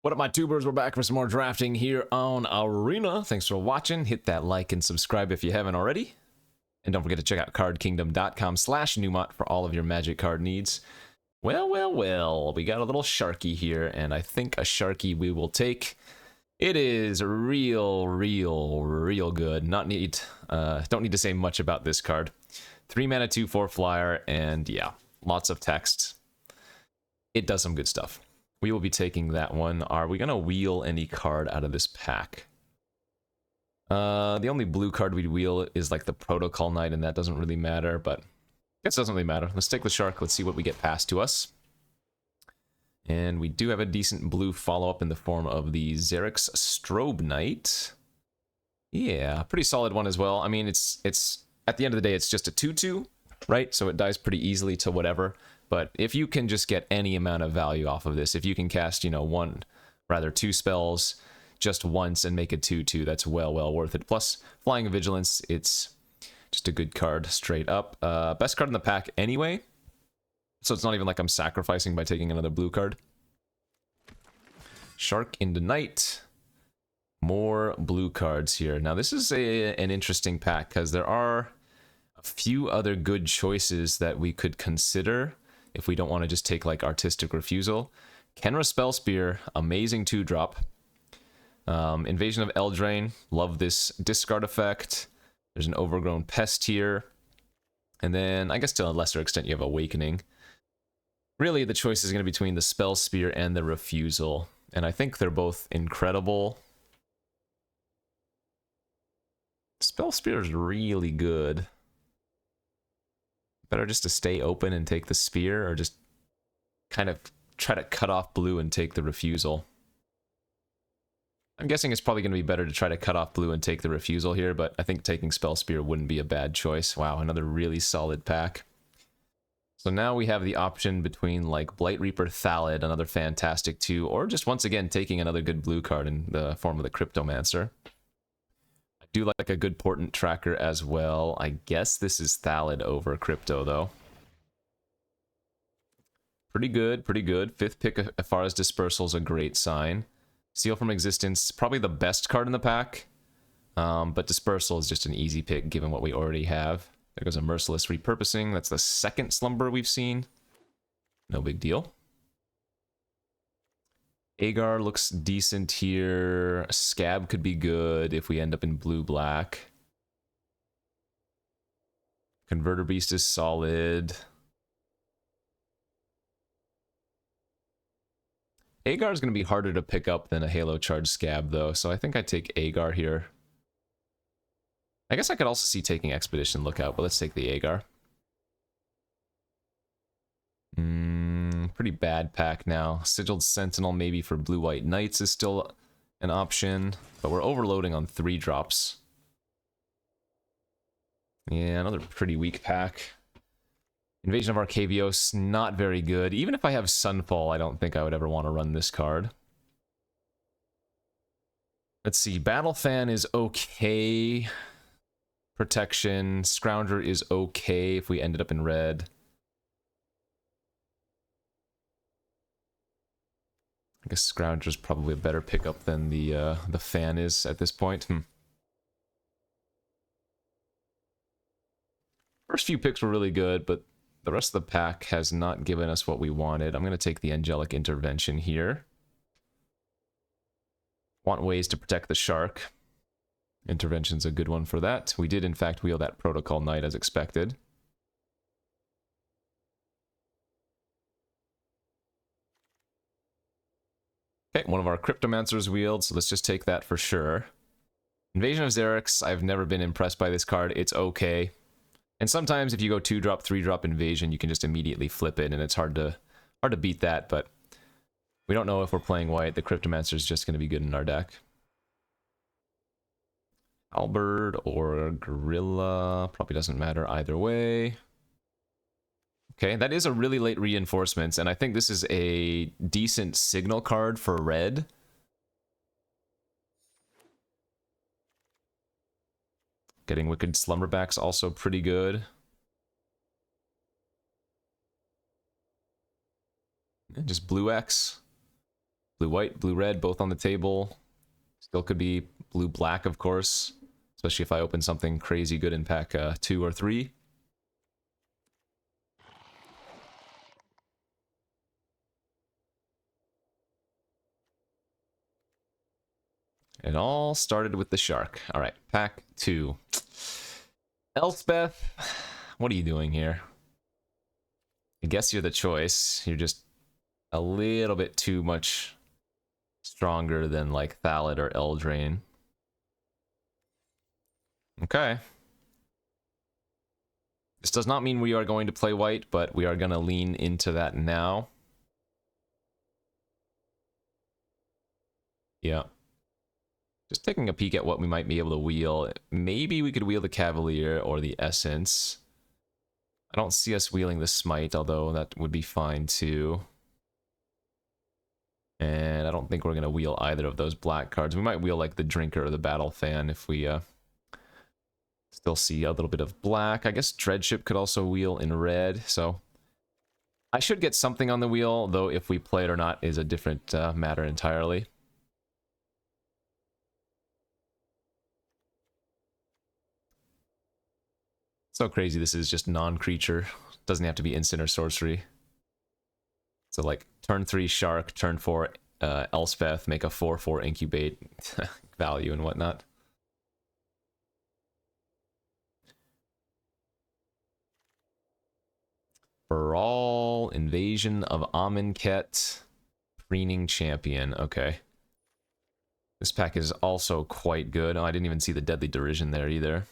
What up, my tubers? We're back for some more drafting here on Arena. Thanks for watching. Hit that like and subscribe if you haven't already. And don't forget to check out cardkingdom.com/Numot for all of your magic card needs. Well, we got a little Sharky here, and I think a Sharky we will take. It is real good. Don't need to say much about this card. 3 mana, 2/4 flyer, and yeah, lots of text. It does some good stuff. We will be taking that one. Are we going to wheel any card out of this pack? The only blue card we'd wheel is like the Protocol Knight, and that doesn't really matter, but I guess it doesn't really matter. Let's take the Shark. Let's see what we get passed to us. And we do have a decent blue follow-up in the form of the Xerix Strobe Knight. Yeah, pretty solid one as well. I mean, it's at the end of the day, it's just a 2/2, right? So it dies pretty easily to whatever. But if you can just get any amount of value off of this, if you can cast, two spells just once and make a 2/2, that's well worth it. Plus, Flying Vigilance, it's just a good card straight up. Best card in the pack anyway, so it's not even like I'm sacrificing by taking another blue card. Shark into Knight. More blue cards here. Now, this is an interesting pack because there are a few other good choices that we could consider if we don't want to just take like Artistic Refusal. Kenra Spellspear, amazing 2-drop. Invasion of Eldraine, love this discard effect. There's an Overgrown Pest here. And then, I guess to a lesser extent, you have Awakening. Really, the choice is going to be between the Spellspear and the Refusal. And I think they're both incredible. Spellspear is really good. Better just to stay open and take the spear, or just kind of try to cut off blue and take the refusal. I'm guessing it's probably going to be better to try to cut off blue and take the refusal here, but I think taking Spell Spear wouldn't be a bad choice. Wow, another really solid pack. So now we have the option between like Blight Reaper Thallid, another fantastic 2, or just once again taking another good blue card in the form of the Cryptomancer. Do like a good Portent Tracker as well. I guess this is Thallid over Crypto, though. Pretty good. 5th pick as far as Dispersal is a great sign. Seal from Existence, probably the best card in the pack. But Dispersal is just an easy pick given what we already have. There goes a Merciless Repurposing. That's the second Slumber we've seen. No big deal. Agar looks decent here. Scab could be good if we end up in blue-black. Converter Beast is solid. Agar is going to be harder to pick up than a Halo Charge Scab, though, so I think I take Agar here. I guess I could also see taking Expedition Lookout, but let's take the Agar. Pretty bad pack now. Sigiled Sentinel maybe for blue-white knights is still an option, but we're overloading on 3-drops. Yeah, another pretty weak pack. Invasion of Arcavios, not very good. Even if I have Sunfall, I don't think I would ever want to run this card. Let's see, Battle Fan is okay. Protection, Scrounger is okay if we ended up in red. I guess Scrounger's probably a better pickup than the fan is at this point. First few picks were really good, but the rest of the pack has not given us what we wanted. I'm going to take the Angelic Intervention here. Want ways to protect the Shark. Intervention's a good one for that. We did, in fact, wheel that Protocol Knight as expected. Okay, one of our Cryptomancers wheeled, so let's just take that for sure. Invasion of Xerix, I've never been impressed by this card. It's okay. And sometimes if you go 2-drop, 3-drop Invasion, you can just immediately flip it, and it's hard to beat that, but we don't know if we're playing white. The Cryptomancer is just going to be good in our deck. Halberd or Gorilla, probably doesn't matter either way. Okay, that is a really late reinforcements, and I think this is a decent signal card for red. Getting Wicked Slumberback's also pretty good. And just blue X. Blue-white, blue-red, both on the table. Still could be blue-black, of course. Especially if I open something crazy good in pack 2 or 3. It all started with the shark. Alright, pack 2. Elspeth, what are you doing here? I guess you're the choice. You're just a little bit too much stronger than like Thallid or Eldraine. Okay. This does not mean we are going to play white, but we are going to lean into that now. Yeah. Just taking a peek at what we might be able to wheel. Maybe we could wheel the Cavalier or the Essence. I don't see us wheeling the Smite, although that would be fine too. And I don't think we're going to wheel either of those black cards. We might wheel like the Drinker or the Battle Fan if we still see a little bit of black. I guess Dreadship could also wheel in red, so I should get something on the wheel, though if we play it or not is a different matter entirely. So crazy this is just non-creature. Doesn't have to be instant or sorcery. So like turn 3 Shark, turn 4 Elspeth, make a 4/4 incubate value and whatnot. Brawl, Invasion of Amonkhet, Preening Champion. Okay. This pack is also quite good. Oh, I didn't even see the Deadly Derision there either.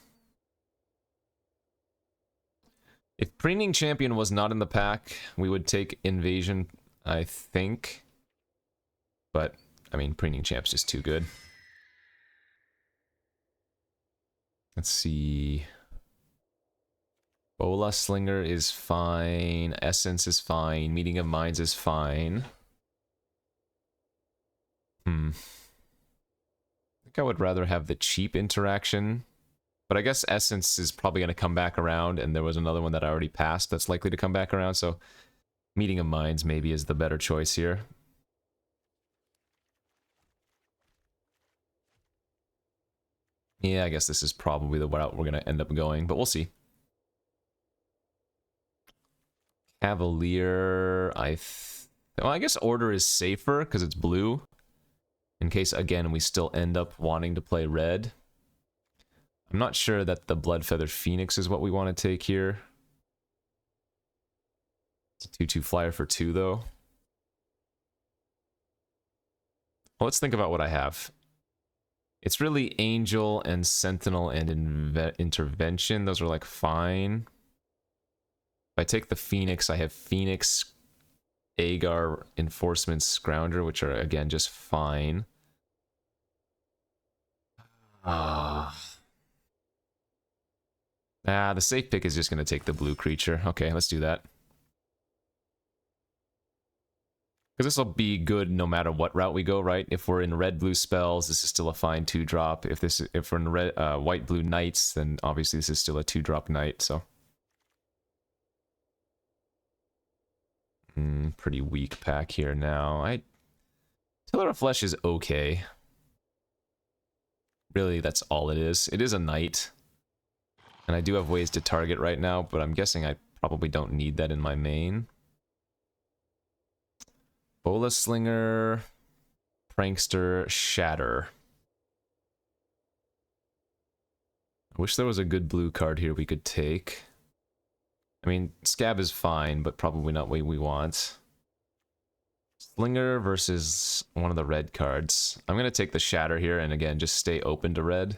If Preening Champion was not in the pack, we would take Invasion, I think. But, I mean, Preening Champ's just too good. Let's see. Bola Slinger is fine. Essence is fine. Meeting of Minds is fine. I think I would rather have the cheap interaction. But I guess Essence is probably going to come back around, and there was another one that I already passed that's likely to come back around, so Meeting of Minds maybe is the better choice here. Yeah, I guess this is probably the route we're going to end up going, but we'll see. Cavalier, well, I guess Order is safer because it's blue. In case, again, we still end up wanting to play red. I'm not sure that the Bloodfeather Phoenix is what we want to take here. It's a 2/2 flyer for 2, though. Well, let's think about what I have. It's really Angel and Sentinel and Intervention. Those are, like, fine. If I take the Phoenix, I have Phoenix, Agar, Enforcement, Scrounger, which are, again, just fine. The safe pick is just going to take the blue creature. Okay, let's do that. Because this will be good no matter what route we go, right? If we're in red-blue spells, this is still a fine 2-drop. If we're in red, white-blue knights, then obviously this is still a 2-drop knight, so. Pretty weak pack here now. Tiller of Flesh is okay. Really, that's all it is. It is a knight. And I do have ways to target right now, but I'm guessing I probably don't need that in my main. Bola Slinger, Prankster, Shatter. I wish there was a good blue card here we could take. I mean, Scab is fine, but probably not what we want. Slinger versus one of the red cards. I'm going to take the Shatter here, and again, just stay open to red.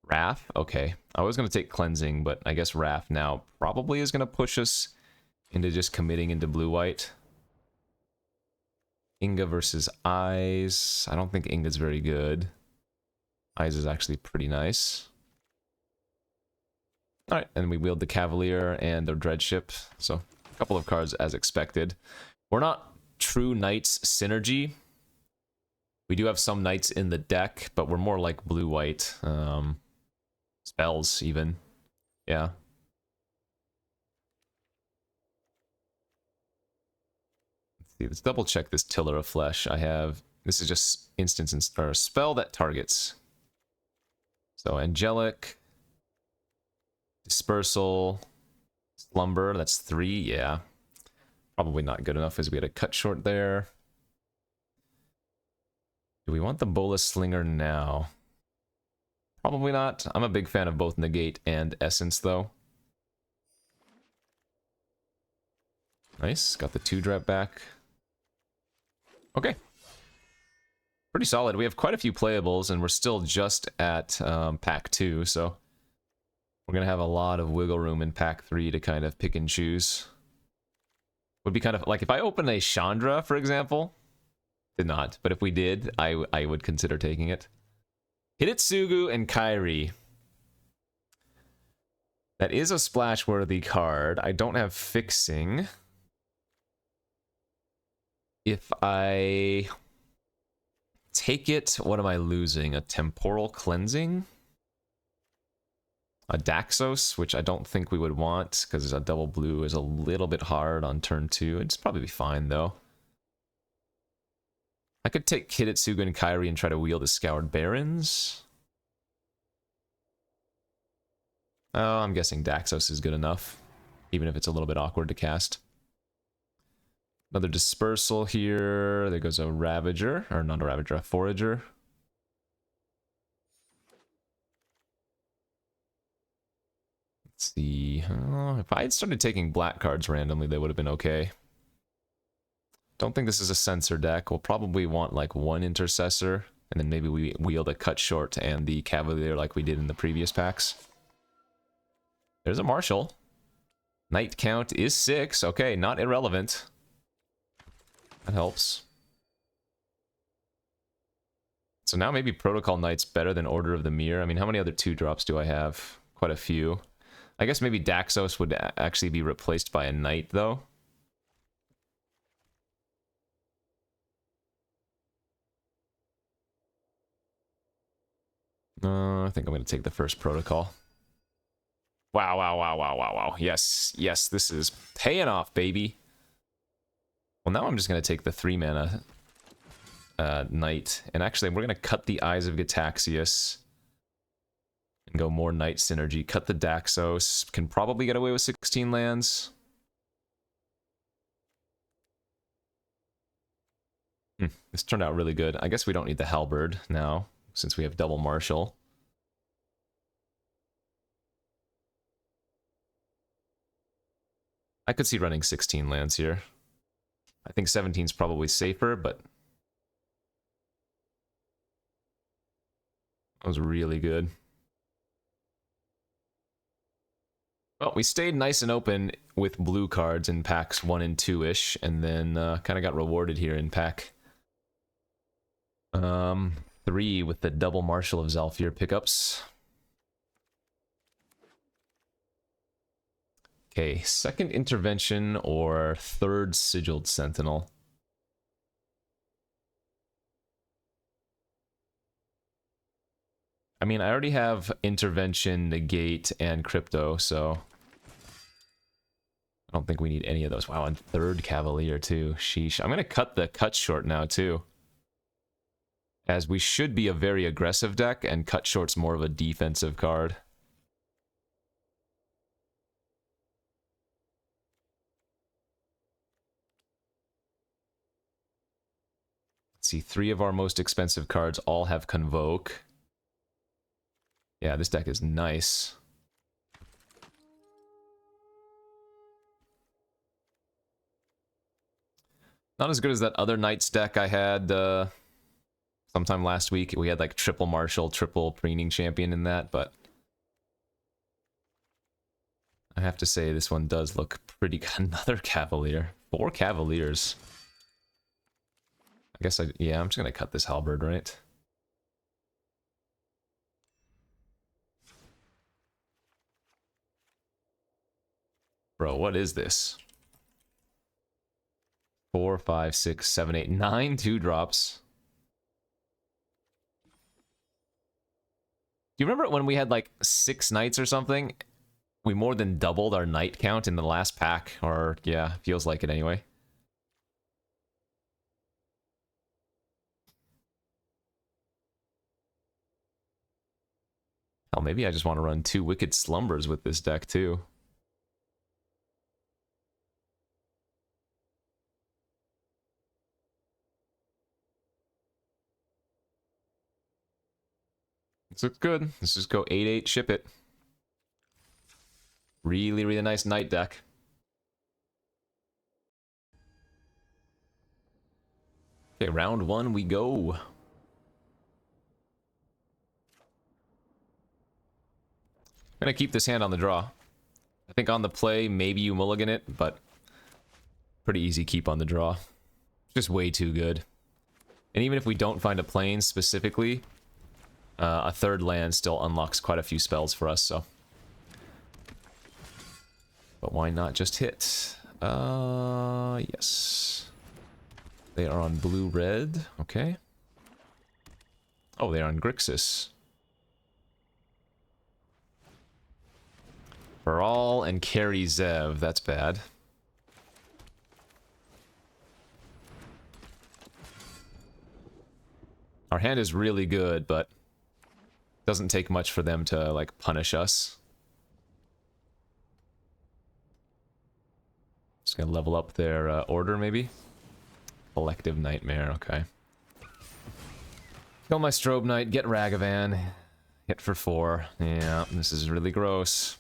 Wrath? Okay. I was going to take Cleansing, but I guess Wrath now probably is going to push us into just committing into blue-white. Inga versus Eyes. I don't think Inga's very good. Eyes is actually pretty nice. Alright, and we wield the Cavalier and the Dreadship, so a couple of cards as expected. We're not true Knights synergy. We do have some Knights in the deck, but we're more like blue-white. Spells, even. Yeah. See, let's double check this Tiller of Flesh. I have, this is just instance or a spell that targets. So Angelic, Dispersal, Slumber, that's 3, yeah. Probably not good enough as we had a cut short there. Do we want the Bolus Slinger now? Probably not. I'm a big fan of both Negate and Essence, though. Nice, got the 2-drop back. Okay. Pretty solid. We have quite a few playables, and we're still just at pack 2, so we're going to have a lot of wiggle room in pack 3 to kind of pick and choose. Would be kind of like if I open a Chandra, for example. Did not, but if we did, I would consider taking it. Hidetsugu and Kairi. That is a splash-worthy card. I don't have Fixing. If I take it, what am I losing? A Temporal Cleansing? A Daxos, which I don't think we would want, because a double blue is a little bit hard on turn 2. It's probably be fine, though. I could take Hidetsugu and Kairi and try to wield the Scoured Barrens. Oh, I'm guessing Daxos is good enough, even if it's a little bit awkward to cast. Another Dispersal here. There goes a Ravager, or not a Ravager, a Forager. Let's see. If I had started taking black cards randomly, they would have been okay. Don't think this is a Censor deck. We'll probably want like one Intercessor, and then maybe we wield a Cut Short and the Cavalier like we did in the previous packs. There's a Marshal. Knight count is 6. Okay, not irrelevant. That helps. So now maybe Protocol Knight's better than Order of the Mirror. I mean, how many other 2-drops do I have? Quite a few. I guess maybe Daxos would actually be replaced by a Knight, though. I think I'm going to take the first Protocol. Wow, wow, wow, wow, wow, wow. Yes, yes, this is paying off, baby. Well, now I'm just going to take the 3-mana Knight. And actually, we're going to cut the Eyes of Gitaxias. And go more Knight synergy. Cut the Daxos. Can probably get away with 16 lands. This turned out really good. I guess we don't need the Halberd now, since we have double Marshal. I could see running 16 lands here. I think 17 is probably safer, but that was really good. Well, we stayed nice and open with blue cards in packs 1 and 2-ish, and then kind of got rewarded here in pack 3 with the double Marshal of Zhalfir pickups. Okay, second Intervention or third Sigiled Sentinel. I mean, I already have Intervention, Negate, and Crypto, so I don't think we need any of those. Wow, and third Cavalier, too. Sheesh. I'm going to cut the Cut Short now, too. As we should be a very aggressive deck, and Cut Short's more of a defensive card. Let's see, 3 of our most expensive cards all have Convoke. Yeah, this deck is nice. Not as good as that other Knights deck I had sometime last week. We had like triple Marshal, triple Preening Champion in that, but I have to say this one does look pretty good. Another Cavalier. 4 Cavaliers. I guess yeah, I'm just gonna cut this Halberd, right? Bro, what is this? 4, 5, 6, 7, 8, 9 2-drops. Do you remember when we had like 6 Knights or something? We more than doubled our Knight count in the last pack, or yeah, feels like it anyway. Oh, maybe I just want to run 2 Wicked Slumbers with this deck, too. This looks good. Let's just go 8-8, ship it. Really, really nice night deck. Okay, round 1 we go. I'm gonna keep this hand on the draw. I think on the play, maybe you mulligan it, but pretty easy keep on the draw. Just way too good. And even if we don't find a plane specifically, a third land still unlocks quite a few spells for us, so. But why not just hit? Yes. They are on blue-red, okay. Oh, they're on Grixis. Baral and carry Zev, that's bad. Our hand is really good, but doesn't take much for them to, like, punish us. Just gonna level up their order, maybe? Collective Nightmare, okay. Kill my Strobe Knight, get Ragavan. Hit for 4. Yeah, this is really gross.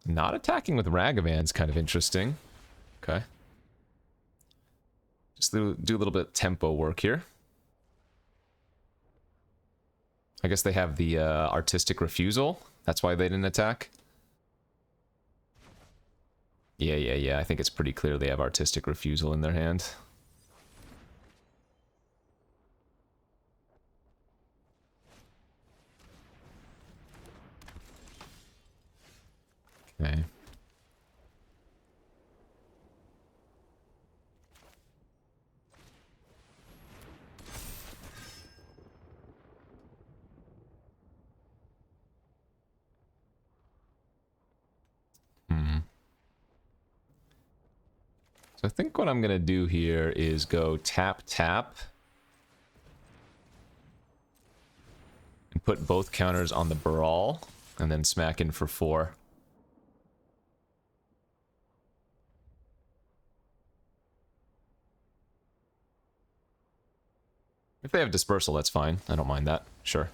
Not attacking with Ragavan's kind of interesting. Okay. Just do a little bit of tempo work here. I guess they have the artistic refusal. That's why they didn't attack. Yeah. I think it's pretty clear they have artistic refusal in their hand. Okay. So I think what I'm gonna do here is go tap tap and put both counters on the Baral and then smack in for 4. If they have dispersal, that's fine. I don't mind that. Sure.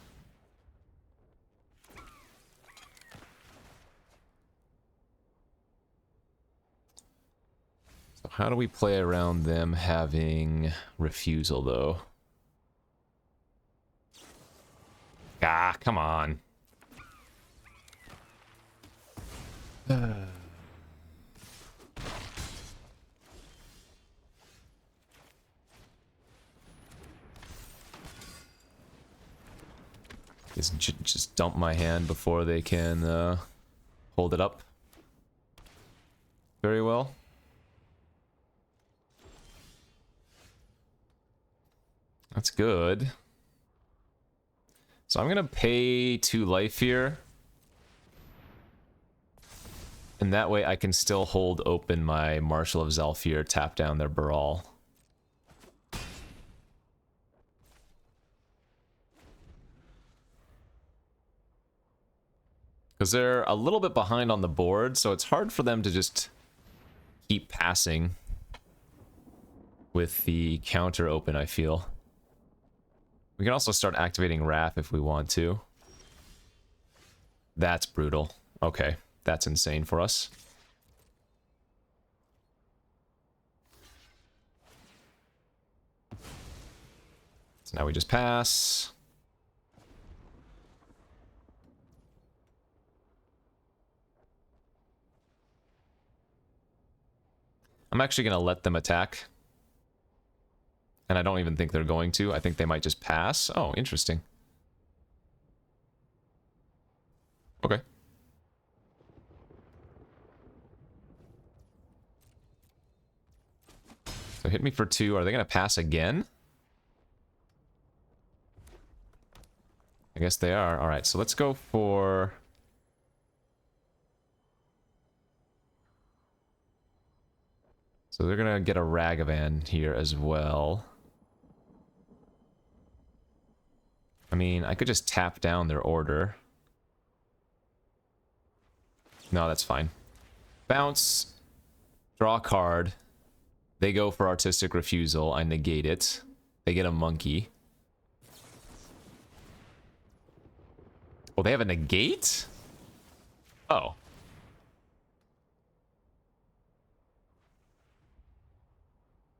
So how do we play around them having refusal, though? Ah, come on. Just dump my hand before they can hold it up very well. That's good. So I'm gonna pay 2 life here. And that way I can still hold open my Marshal of Zalfir, tap down their Baral. Because they're a little bit behind on the board, so it's hard for them to just keep passing with the counter open, I feel. We can also start activating Wrath if we want to. That's brutal. Okay, that's insane for us. So now we just pass. I'm actually going to let them attack. And I don't even think they're going to. I think they might just pass. Oh, interesting. Okay. So So hit me for 2. Are they going to pass again? I guess they are. Alright, so let's go for... So they're going to get a Ragavan here as well. I mean, I could just tap down their order. No, that's fine. Bounce. Draw a card. They go for Artistic Refusal. I negate it. They get a monkey. Oh, they have a negate? Oh.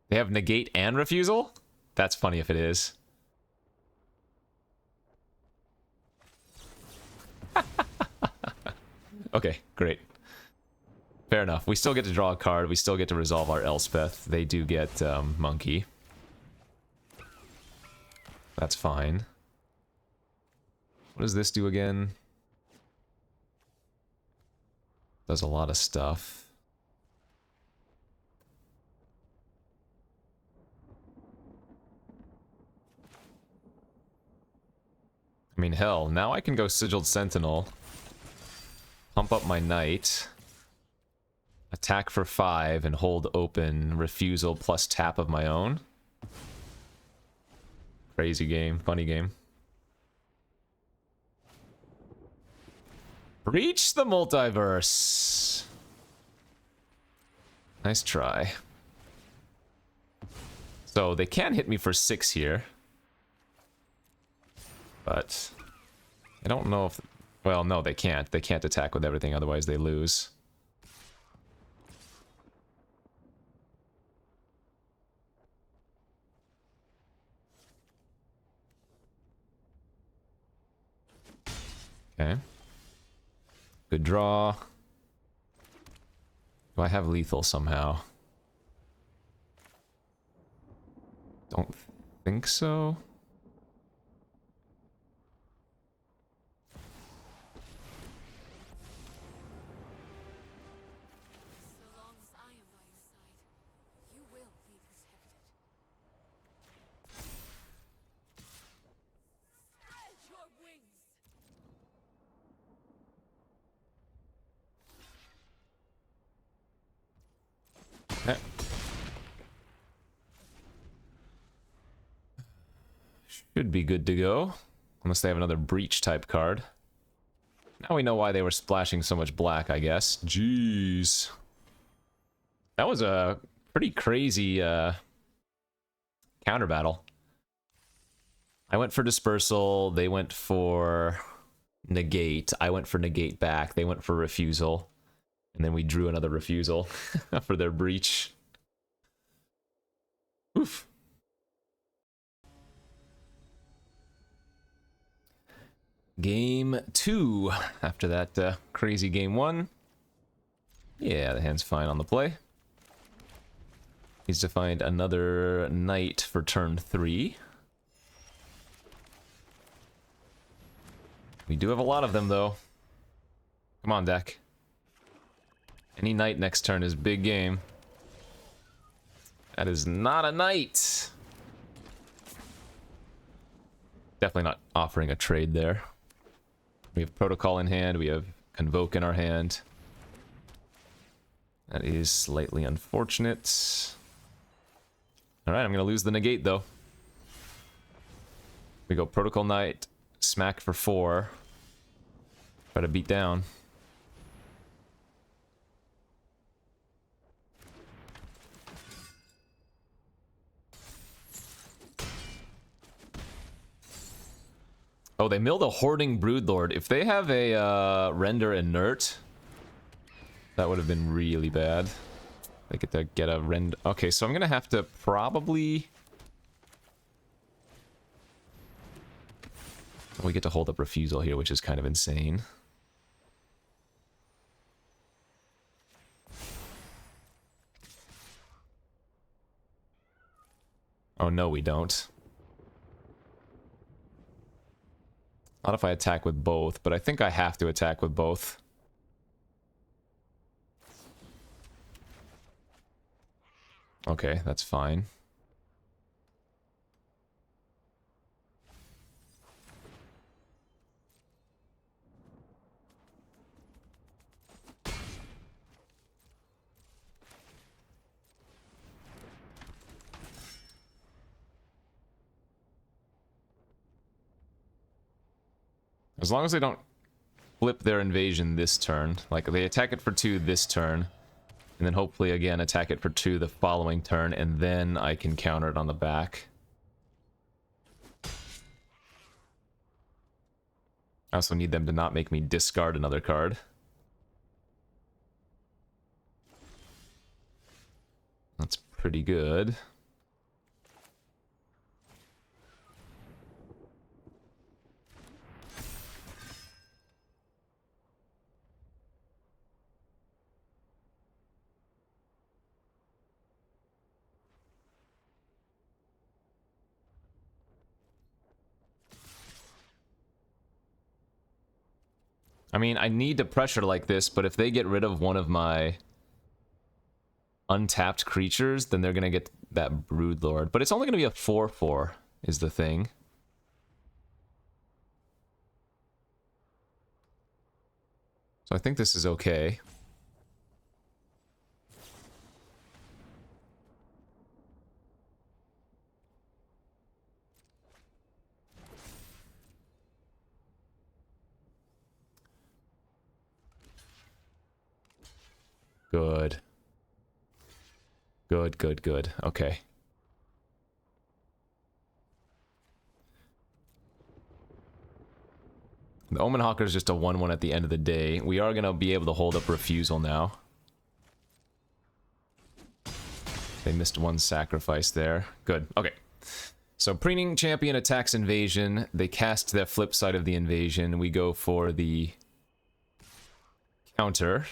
They have negate and refusal? That's funny if it is. Okay, great. Fair enough. We still get to draw a card. We still get to resolve our Elspeth. They do get monkey. That's fine. What does this do again? Does a lot of stuff. I mean, hell, now I can go Sigiled Sentinel. Pump up my knight. Attack for 5 and hold open refusal plus tap of my own. Crazy game, funny game. Breach the multiverse. Nice try. So they can hit me for 6 here. But I don't know if... Well, no, they can't. They can't attack with everything, otherwise they lose. Okay. Good draw. Do I have lethal somehow? Don't think so. Should be good to go. Unless they have another breach type card. Now we know why they were splashing so much black, I guess. Jeez. That was a pretty crazy counter battle. I went for dispersal, they went for negate, I went for negate back, they went for refusal. And then we drew another refusal for their breach. Oof. Game 2, after that crazy game 1. Yeah, the hand's fine on the play. Needs to find another knight for turn 3. We do have a lot of them, though. Come on, deck. Any knight next turn is big game. That is not a knight. Definitely not offering a trade there. We have Protocol in hand, we have Convoke in our hand. That is slightly unfortunate. Alright, I'm gonna lose the negate though. We go Protocol Knight, smack for 4. Try to beat down. Oh, they milled a Hoarding Broodlord. If they have a render inert, that would have been really bad. They get to get a rend. Okay, so I'm gonna have to probably... We get to hold up refusal here, which is kind of insane. Oh no, we don't. Not if I attack with both, but I think I have to attack with both. Okay, that's fine. As long as they don't flip their invasion this turn. Like, they attack it for 2 this turn, and then hopefully again attack it for 2 the following turn, and then I can counter it on the back. I also need them to not make me discard another card. That's pretty good. I mean, I need to pressure like this, but if they get rid of one of my untapped creatures, then they're going to get that Broodlord. But it's only going to be a 4/4 is the thing. So I think this is okay. Good. Good, good, good. Okay. The Omen Hawker is just a 1/1 at the end of the day. We are going to be able to hold up Refusal now. They missed one sacrifice there. Good. Okay. So Preening Champion attacks Invasion. They cast their flip side of the Invasion. We go for the counter.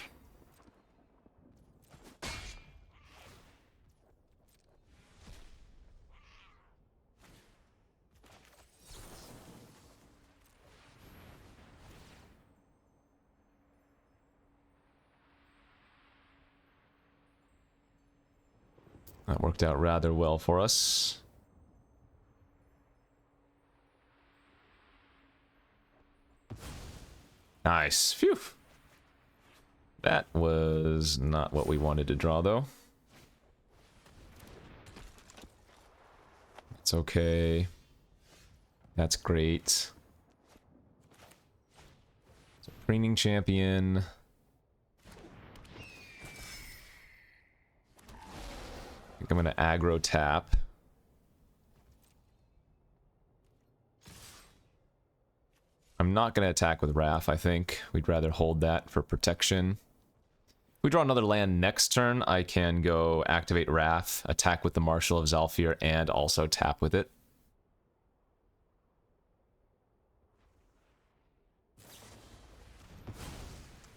That worked out rather well for us. Nice. Phew. That was not what we wanted to draw, though. It's okay. That's great. So, Preening Champion. I think I'm going to aggro tap. I'm not going to attack with Wrath, I think. We'd rather hold that for protection. If we draw another land next turn, I can go activate Wrath, attack with the Marshal of Zhalfir, and also tap with it.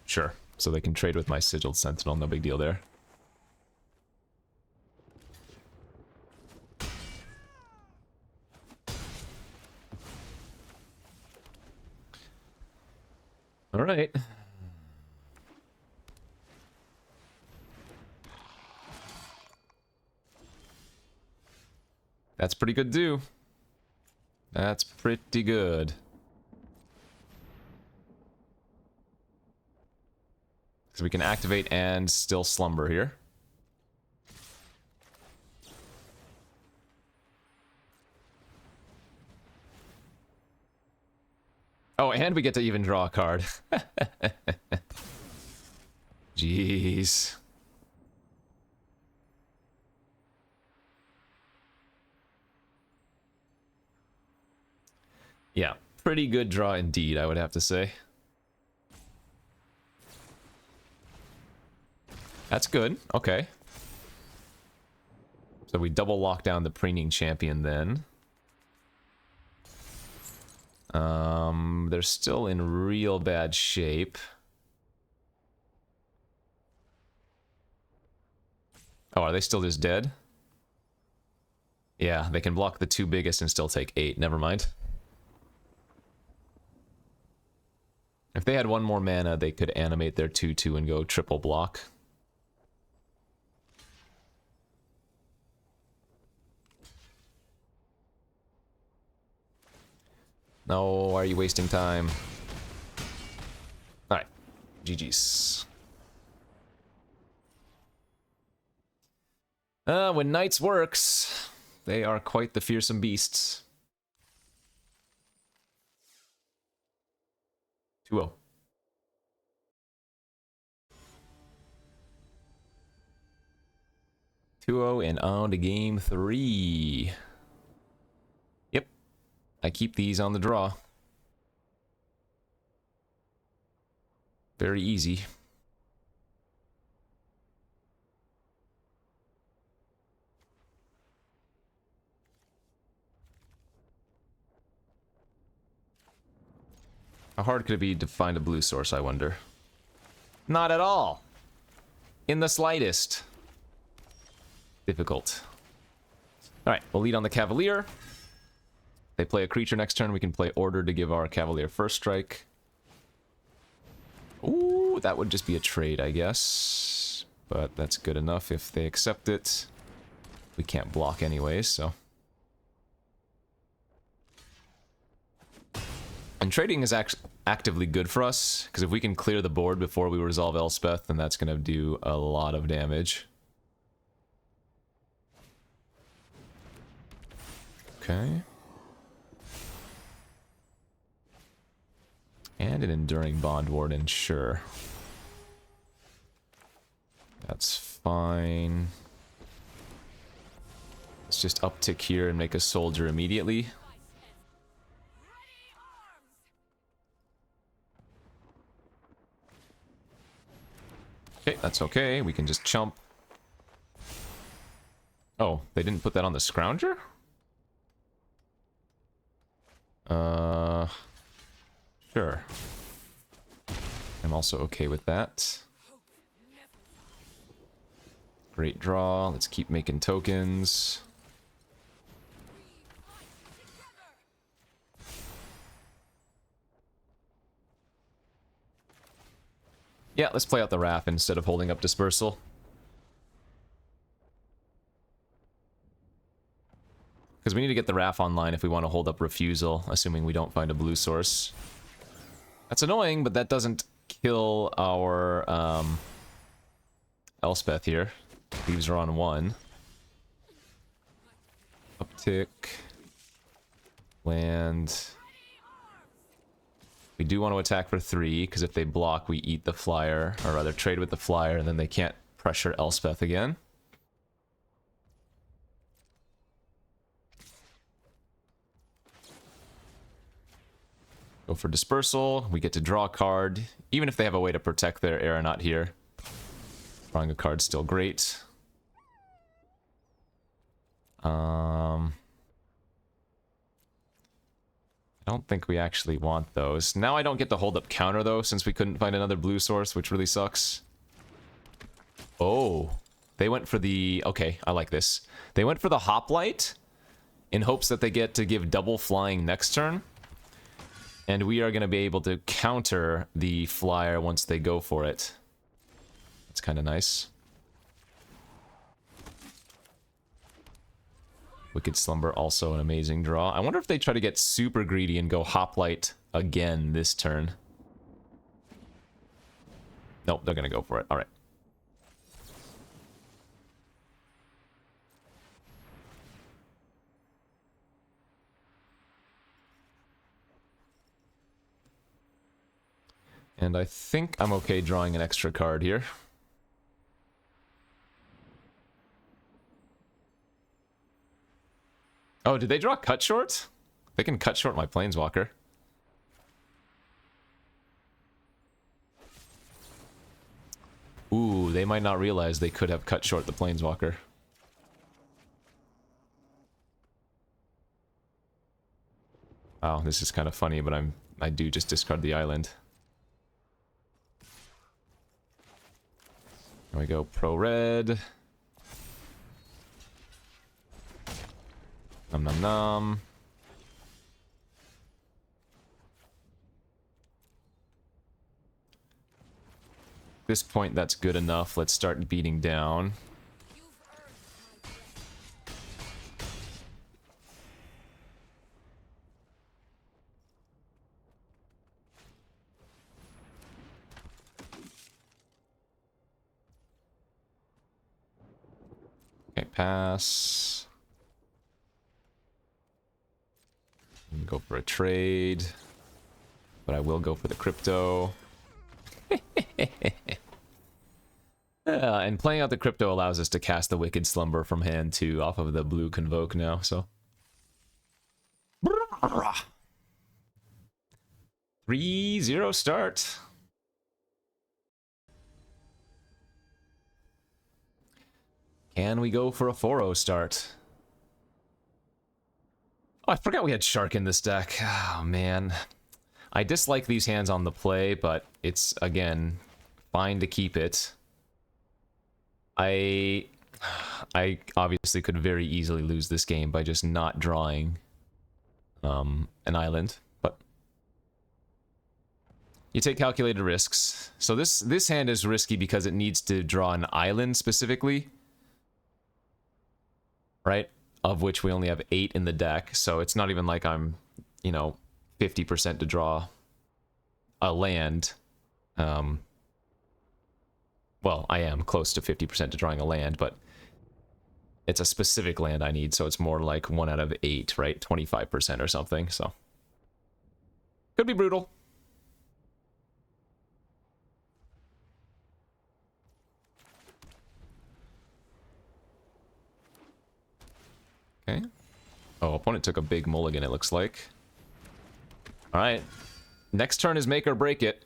Sure. So they can trade with my Sigiled Sentinel, no big deal there. All right. That's pretty good too. That's pretty good. So we can activate and still slumber here. Oh, and we get to even draw a card. Jeez. Yeah, pretty good draw indeed, I would have to say. That's good. Okay. So we double lock down the Preening Champion then. They're still in real bad shape. Oh, are they still just dead? Yeah, they can block the 2 biggest and still take 8. Never mind. If they had 1 more mana, they could animate their 2/2 and go triple block. No, why are you wasting time? Alright. GG's. When Knights works, they are quite the fearsome beasts. 2-0. And on to game 3. Yep. I keep these on the draw. Very easy. How hard could it be to find a blue source, I wonder? Not at all. In the slightest. Difficult. Alright, we'll lead on the Cavalier. They play a creature next turn, we can play Order to give our Cavalier first strike. Ooh, that would just be a trade, I guess. But that's good enough if they accept it. We can't block anyways, so... And trading is actively good for us, because if we can clear the board before we resolve Elspeth, then that's going to do a lot of damage. Okay. And an Enduring Bond Warden, sure. That's fine. Let's just uptick here and make a soldier immediately. Okay, that's okay. We can just chump. Oh, they didn't put that on the Scrounger? Sure. I'm also okay with that. Great draw. Let's keep making tokens. Yeah, let's play out the Wrath instead of holding up Dispersal. Because we need to get the Wrath online if we want to hold up Refusal, assuming we don't find a blue source. That's annoying, but that doesn't kill our Elspeth here. Leaves her on 1. Uptick. Land. We do want to attack for 3, because if they block, we eat the flyer, or rather trade with the flyer, and then they can't pressure Elspeth again. Go for Dispersal. We get to draw a card, even if they have a way to protect their Aeronaut here. Drawing a card's still great. I don't think we actually want those. Now I don't get to hold up counter, though, since we couldn't find another blue source, which really sucks. Oh. They went for the... Okay, I like this. They went for the Hoplite in hopes that they get to give double flying next turn. And we are going to be able to counter the flyer once they go for it. That's kind of nice. Wicked Slumber, also an amazing draw. I wonder if they try to get super greedy and go Hoplite again this turn. Nope, they're going to go for it. Alright. And I think I'm okay drawing an extra card here. Oh, did they draw Cut Short? They can cut short my Planeswalker. Ooh, they might not realize they could have cut short the Planeswalker. Wow, this is kind of funny, but I do just discard the island. There we go, pro red. Nom nom nom. At this point, that's good enough. Let's start beating down. pass. Go for a trade. But I will go for the crypto. And playing out the crypto allows us to cast the Wicked Slumber from hand too, off of the blue Convoke now, so. 3-0 start. Can we go for a 4-0 start? Oh, I forgot we had Shark in this deck. Oh, man. I dislike these hands on the play, but it's, again, fine to keep it. I obviously could very easily lose this game by just not drawing an island, but you take calculated risks. So this hand is risky because it needs to draw an island specifically, right? Of which we only have 8 in the deck, so it's not even like I'm, you know, 50% to draw a land. Well, I am close to 50% to drawing a land, but it's a specific land I need, so it's more like 1 out of 8, right? 25% or something, so. Could be brutal. Okay. Oh, opponent took a big mulligan, it looks like. Alright. Next turn is make or break it.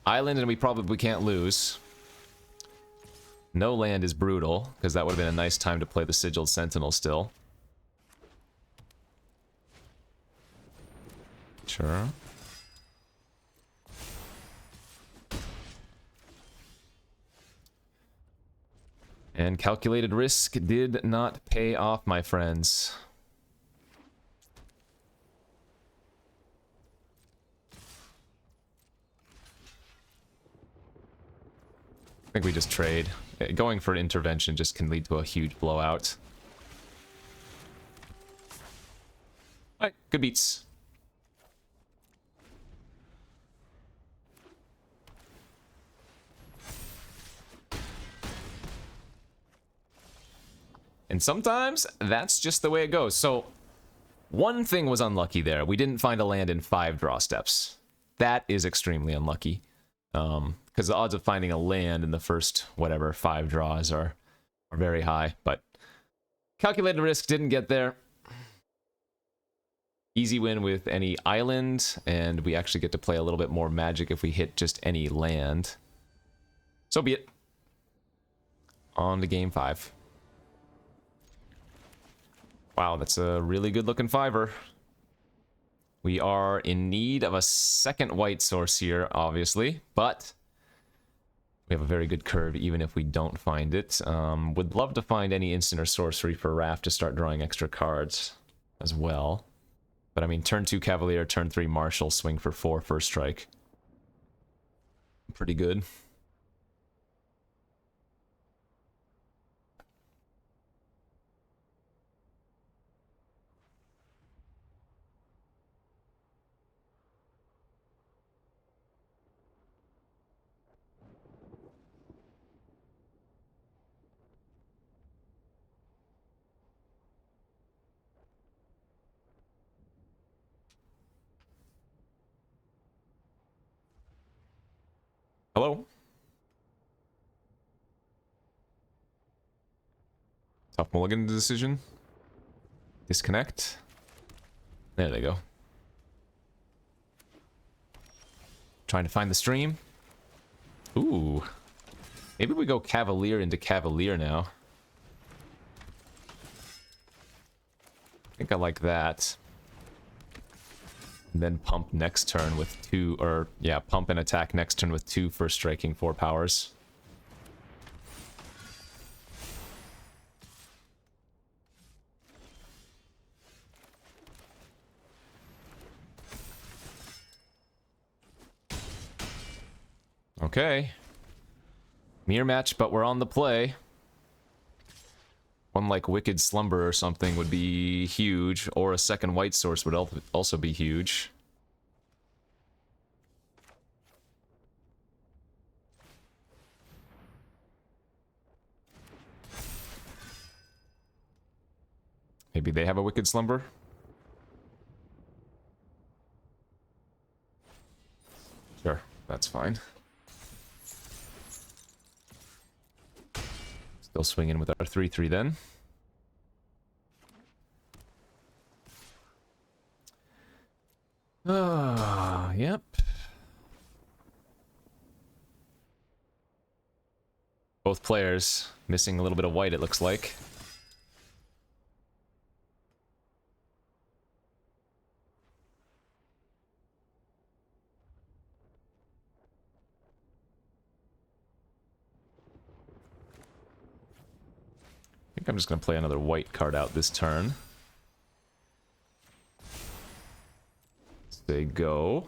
Island, and we probably can't lose. No land is brutal, because that would have been a nice time to play the Sigiled Sentinel still. Sure. And calculated risk did not pay off, my friends. I think we just trade. Going for an intervention just can lead to a huge blowout. Alright, good beats. And sometimes that's just the way it goes. So one thing was unlucky there. We didn't find a land in 5 draw steps. That is extremely unlucky. Because the odds of finding a land in the first, whatever, 5 draws are very high. But calculated risk didn't get there. Easy win with any island, and we actually get to play a little bit more Magic if we hit just any land. So be it. On to game 5. Wow, that's a really good looking 5-er. We are in need of a second white source here, obviously, but we have a very good curve even if we don't find it. Would love to find any instant or sorcery for Raft to start drawing extra cards as well. But I mean, turn 2 Cavalier, turn 3 Marshal, swing for 4 first strike. Pretty good. Hello? Tough mulligan decision. Disconnect. There they go. Trying to find the stream. Ooh. Maybe we go Cavalier into Cavalier now. I think I like that. And then pump next turn with 2, or yeah, pump and attack next turn with 2 for striking 4 powers. Okay. Mirror match, but we're on the play. One like Wicked Slumber or something would be huge, or a second white source would also be huge. Maybe they have a Wicked Slumber? Sure, that's fine. Still swinging with our 3/3 then. Ah, yep. Both players missing a little bit of white, it looks like. I think I'm just going to play another white card out this turn. They go.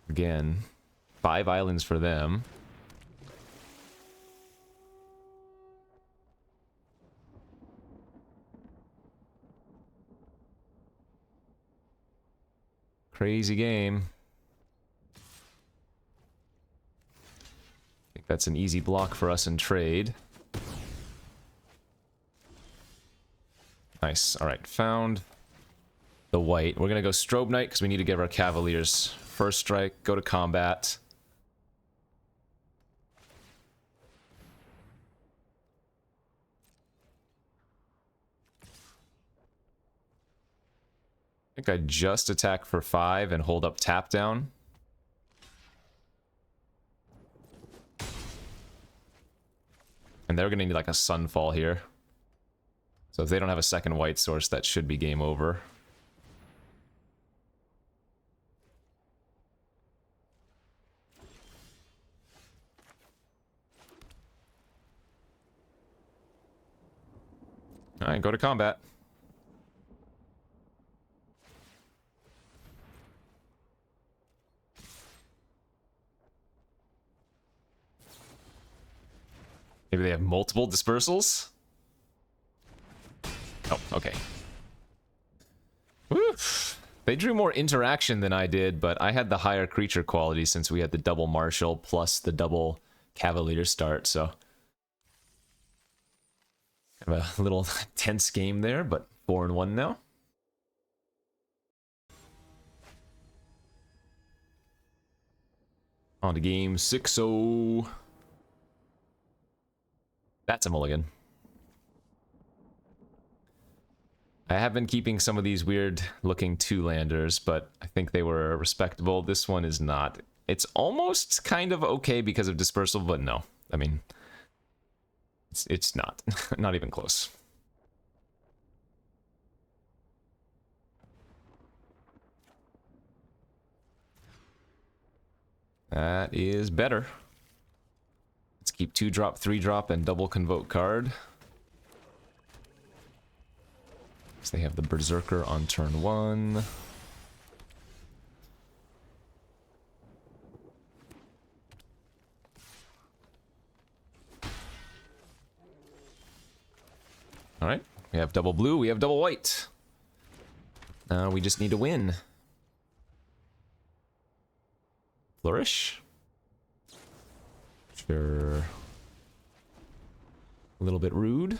Again, 5 islands for them. Crazy game. I think that's an easy block for us in trade. Nice. All right, found the white. We're going to go Strobe Knight because we need to give our Cavaliers first strike, go to combat. I think I just attack for 5 and hold up tap down. And they're going to need like a Sunfall here. So if they don't have a second white source, that should be game over. Alright, go to combat. Maybe they have multiple dispersals? Oh, okay. Woo! They drew more interaction than I did, but I had the higher creature quality since we had the double Marshal plus the double Cavalier start, so... kind of a little tense game there, but 4-1 now. On to game 6-0. That's a mulligan. I have been keeping some of these weird looking 2-landers, but I think they were respectable. This one is not. It's almost kind of okay because of dispersal, but no. I mean, it's not. Not even close. That is better. Let's keep 2-drop, 3-drop, and double convoke card. So they have the Berserker on turn 1. Alright, we have double blue, we have double white. Now we just need to win. Flourish. Sure. A little bit rude.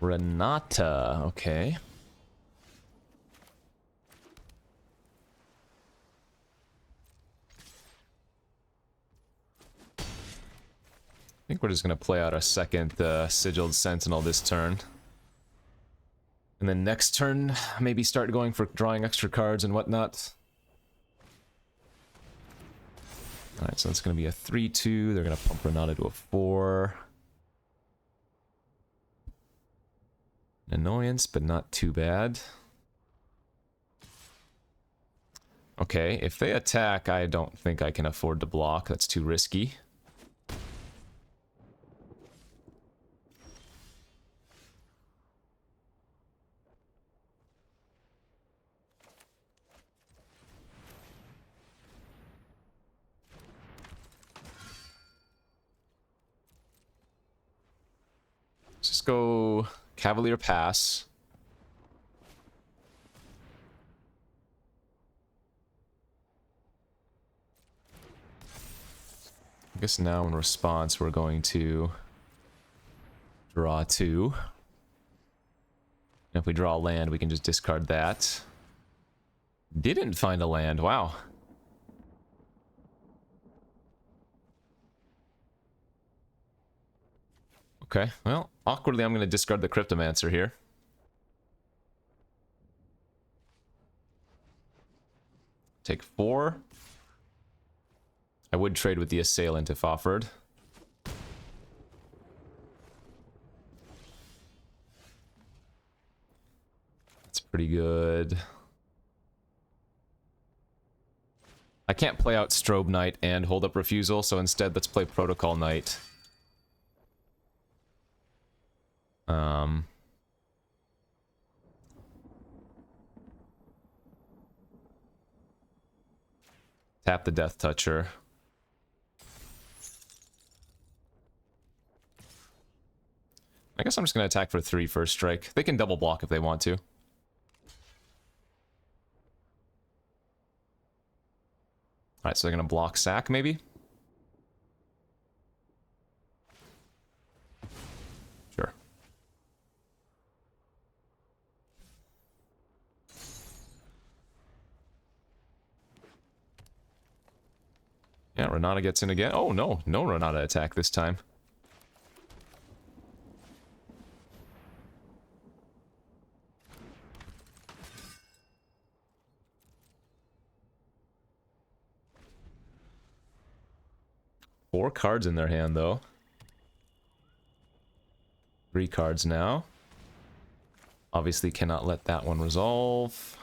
Renata, okay. I think we're just going to play out a second Sigiled Sentinel this turn. And then next turn, maybe start going for drawing extra cards and whatnot. Alright, so it's going to be a 3-2. They're going to pump Renata to a 4. Annoyance, but not too bad. Okay, if they attack, I don't think I can afford to block. That's too risky. go Cavalier pass. I guess now in response we're going to draw 2. And if we draw a land, we can just discard that. Didn't find a land, wow. Okay, well, awkwardly I'm going to discard the Cryptomancer here. Take 4. I would trade with the Assailant if offered. That's pretty good. I can't play out Strobe Knight and hold up Refusal, so instead let's play Protocol Knight. Tap the Death Toucher. I guess I'm just going to attack for 3 first strike. They can double block if they want to. Alright, so they're going to block sack, maybe? Sure. Yeah, Renata gets in again. Oh, no. No Renata attack this time. Four cards in their hand, though. 3 cards now. Obviously cannot let that one resolve.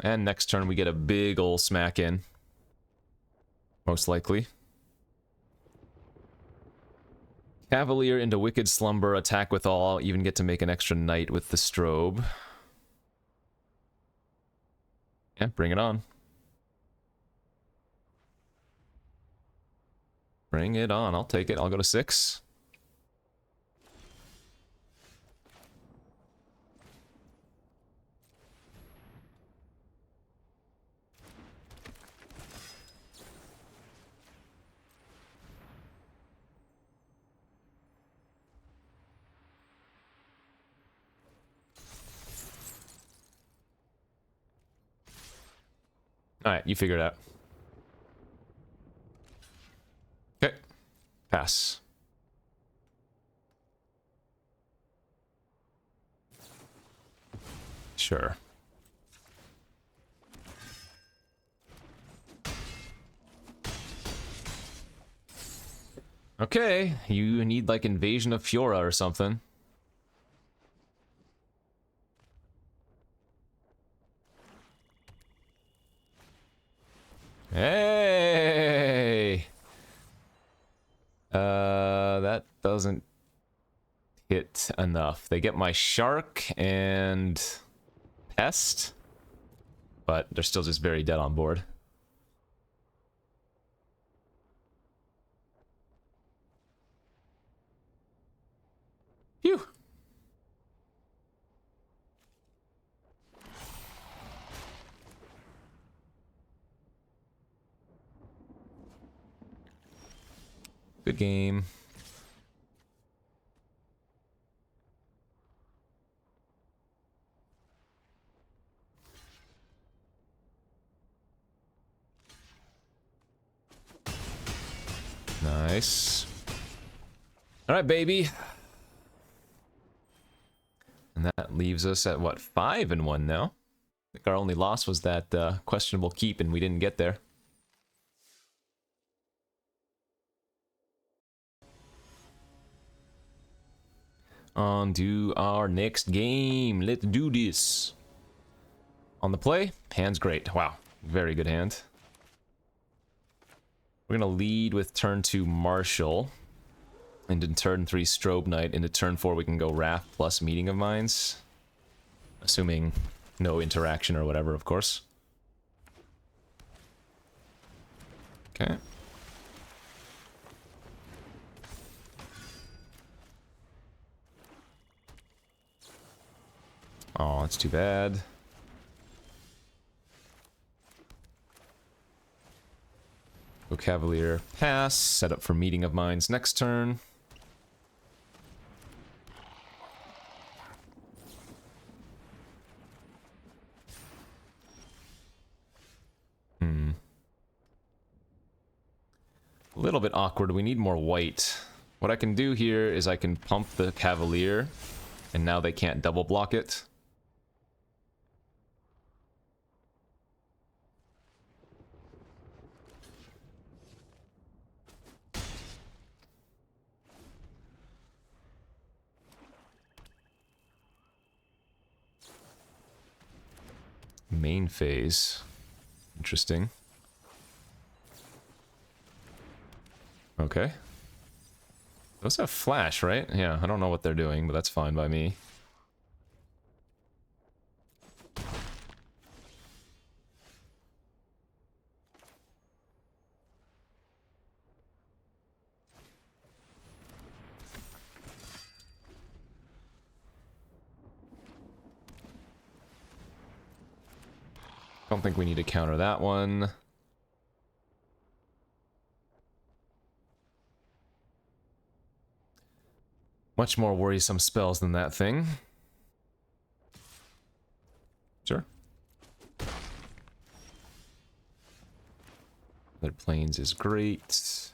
And next turn we get a big ol' smack in. Most likely. Cavalier into Wicked Slumber, attack with all, even get to make an extra knight with the strobe. Yeah, bring it on. Bring it on, I'll take it. I'll go to 6. Alright, you figure it out. Okay. Pass. Sure. Okay, you need like Invasion of Fiora or something. Hey! That doesn't hit enough. They get my Shark and Pest, but they're still just very dead on board. Phew! Good game. Nice. All right, baby. And that leaves us at, what, 5-1 now? I think our only loss was that questionable keep, and we didn't get there. On to our next game. Let's do this. On the play, hand's great. Wow, very good hand. We're gonna lead with turn 2 Marshall. Into turn 3 Strobe Knight. Into turn 4 we can go Wrath plus Meeting of Minds. Assuming no interaction or whatever, of course. Okay. Oh, that's too bad. Go Cavalier, pass, set up for Meeting of Minds next turn. A little bit awkward. We need more white. What I can do here is I can pump the Cavalier, and now they can't double block it. Main phase. Interesting. Okay. Those have flash, right? Yeah, I don't know what they're doing, but that's fine by me. Don't think we need to counter that one. Much more worrisome spells than that thing. Sure. Other planes is great.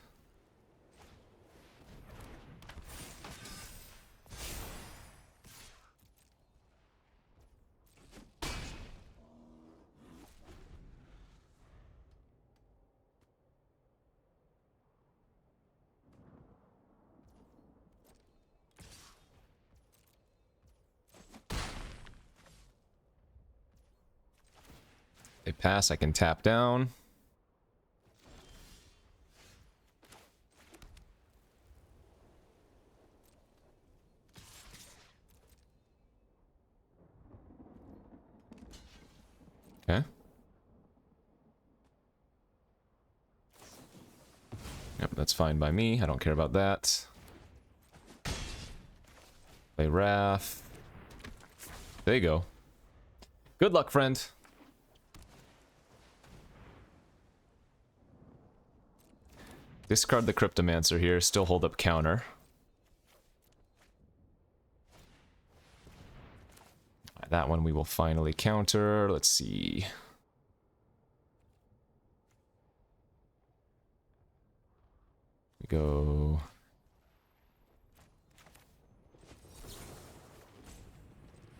They pass, I can tap down. Okay. Yep, that's fine by me. I don't care about that. Play Wrath. There you go. Good luck, friend. Discard the Cryptomancer here, still hold up counter. That one we will finally counter. Let's see. We go...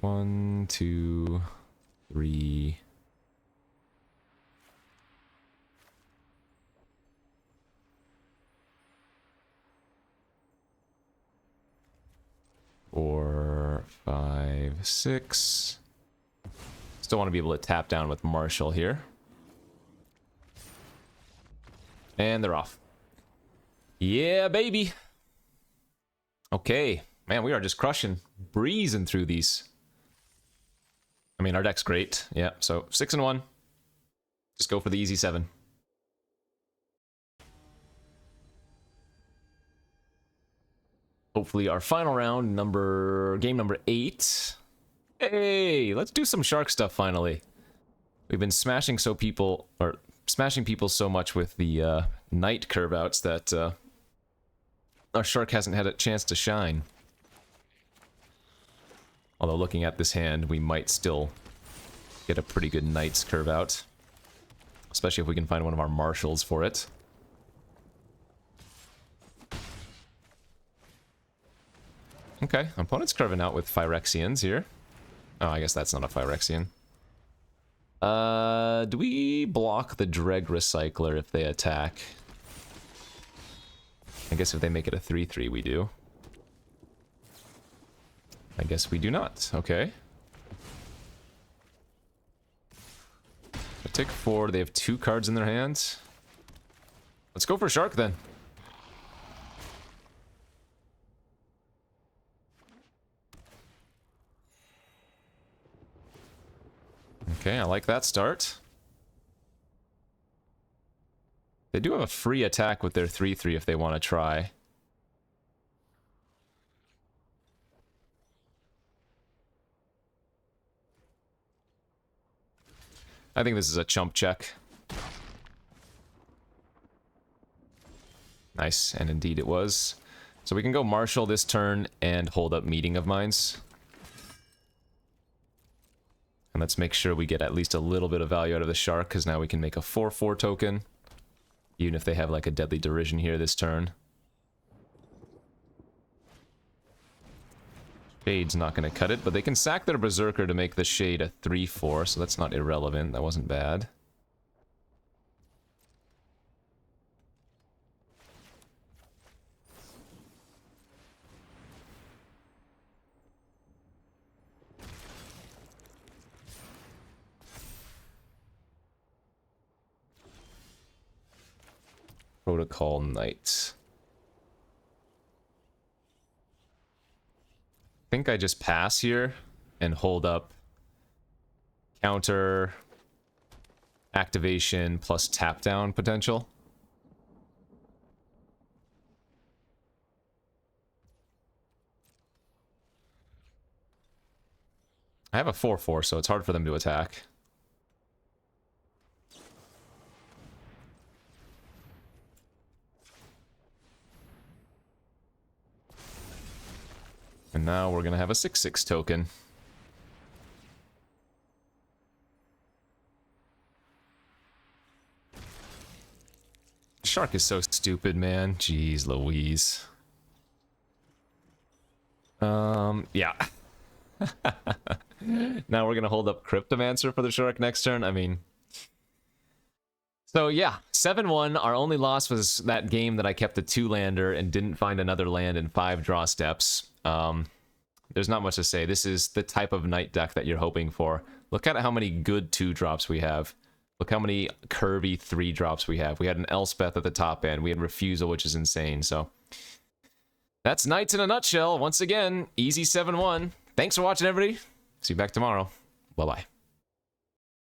One, two, three... 4, 5, 6. Still want to be able to tap down with Marshall here. And they're off. Yeah, baby. Okay. Man, we are just crushing, breezing through these. I mean, our deck's great. Yeah, so 6 and 1. Just go for the easy 7. Hopefully our final round, game number 8. Hey, let's do some shark stuff finally. We've been smashing people so much with the knight curve outs that our shark hasn't had a chance to shine. Although looking at this hand, we might still get a pretty good knight's curve out. Especially if we can find one of our marshals for it. Okay, opponent's curving out with Phyrexians here. Oh, I guess that's not a Phyrexian. Do we block the Dreg Recycler if they attack? I guess if they make it a 3/3, we do. I guess we do not. Okay. I take 4. They have 2 cards in their hands. Let's go for Shark then. Okay, I like that start. They do have a free attack with their 3/3 if they want to try. I think this is a chump check. Nice, and indeed it was. So we can go Marshall this turn and hold up Meeting of Minds. And let's make sure we get at least a little bit of value out of the Shark, because now we can make a 4/4 token. Even if they have like a Deadly Derision here this turn. Shade's not going to cut it, but they can sack their Berserker to make the Shade a 3/4, so that's not irrelevant. That wasn't bad. Protocol Knight. I think I just pass here and hold up counter activation plus tap down potential. I have a 4/4, so it's hard for them to attack. And now we're going to have a 6/6 token. Shark is so stupid, man. Jeez Louise. Yeah. Now we're going to hold up Cryptomancer for the Shark next turn. I mean... So yeah, 7-1. Our only loss was that game that I kept a 2-lander and didn't find another land in 5 draw steps. There's not much to say. This is the type of Knight deck that you're hoping for. Look at how many good 2-drops we have. Look how many Kirby 3-drops we have. We had an Elspeth at the top end. We had Refusal, which is insane. So that's Knights in a nutshell. Once again, easy 7-1. Thanks for watching, everybody. See you back tomorrow. Bye-bye.